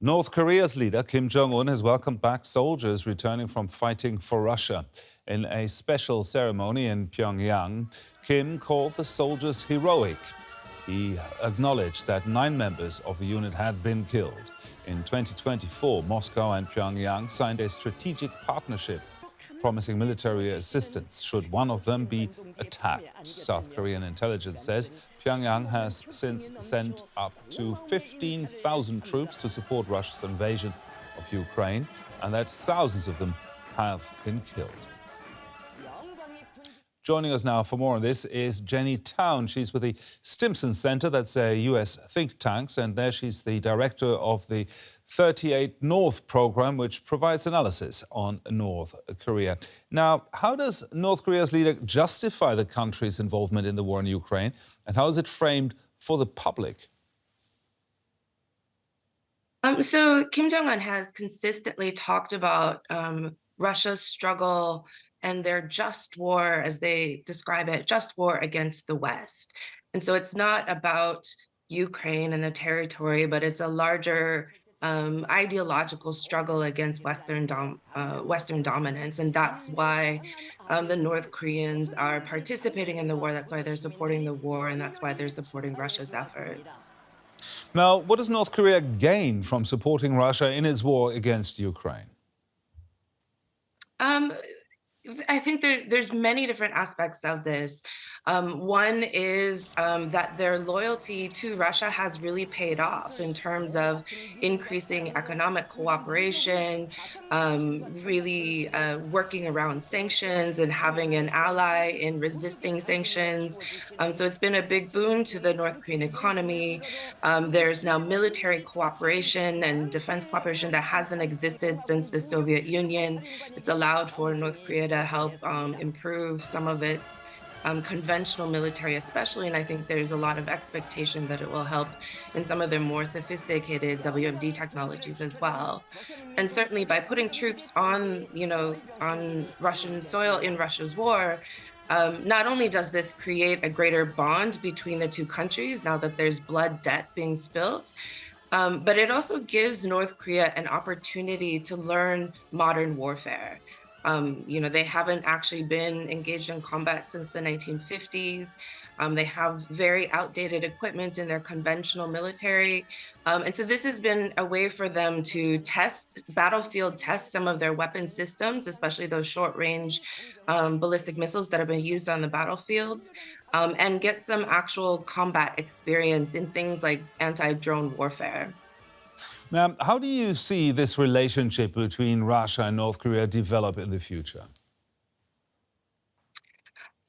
North Korea's leader, Kim Jong Un, has welcomed back soldiers returning from fighting for Russia. In a special ceremony in Pyongyang, Kim called the soldiers heroic. He acknowledged that 9 members of the unit had been killed. In 2024, Moscow and Pyongyang signed a strategic partnership promising military assistance should one of them be attacked. South Korean intelligence says Pyongyang has since sent up to 15,000 troops to support Russia's invasion of Ukraine, and that thousands of them have been killed. Joining us now for more on this is Jenny Town. She's with the Stimson Center, that's a U.S. think tank, and there she's the director of the 38 North program, which provides analysis on North Korea. Now, how does North Korea's leader justify the country's involvement in the war in Ukraine, and how is it framed for the public? So Kim Jong Un has consistently talked about Russia's struggle and their just war, as they describe it, just war against the West. And so it's not about Ukraine and the territory, but it's a larger ideological struggle against Western dominance. And that's why the North Koreans are participating in the war. That's why they're supporting the war, and that's why they're supporting Russia's efforts. Now, what does North Korea gain from supporting Russia in its war against Ukraine? Um, I think there's many different aspects of this. One is that their loyalty to Russia has really paid off in terms of increasing economic cooperation, really working around sanctions and having an ally in resisting sanctions. So it's been a big boon to the North Korean economy. There's now military cooperation and defense cooperation that hasn't existed since the Soviet Union. It's allowed for North Korea to help improve some of its conventional military, especially, and I think there's a lot of expectation that it will help in some of their more sophisticated WMD technologies as well. And certainly by putting troops on, on Russian soil in Russia's war, not only does this create a greater bond between the two countries now that there's blood debt being spilt, but it also gives North Korea an opportunity to learn modern warfare. They haven't actually been engaged in combat since the 1950s. They have very outdated equipment in their conventional military. And so this has been a way for them to battlefield test some of their weapon systems, especially those short-range ballistic missiles that have been used on the battlefields, and get some actual combat experience in things like anti-drone warfare. Now, how do you see this relationship between Russia and North Korea develop in the future?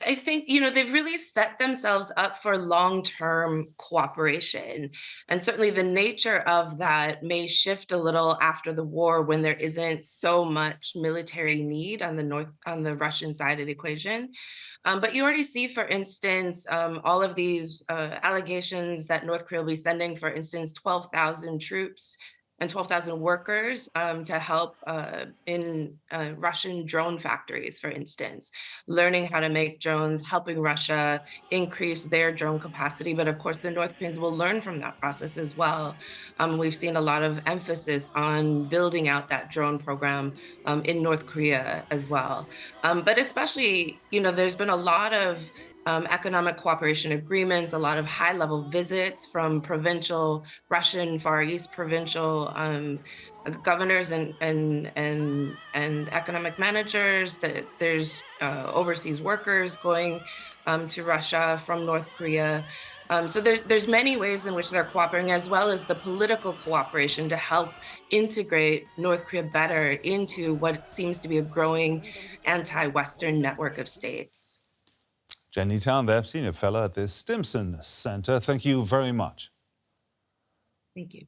I think, they've really set themselves up for long-term cooperation. And certainly the nature of that may shift a little after the war when there isn't so much military need on the Russian side of the equation. But you already see, for instance, all of these allegations that North Korea will be sending, for instance, 12,000 troops and 12,000 workers to help in Russian drone factories, for instance, learning how to make drones, helping Russia increase their drone capacity. But of course, the North Koreans will learn from that process as well. We've seen a lot of emphasis on building out that drone program in North Korea as well. But especially, there's been a lot of economic cooperation agreements, a lot of high-level visits from provincial Russian Far East provincial governors and economic managers. There's overseas workers going to Russia from North Korea. So there's many ways in which they're cooperating, as well as the political cooperation to help integrate North Korea better into what seems to be a growing anti-Western network of states. Jenny Town there, Senior Fellow at the Stimson Center. Thank you very much. Thank you.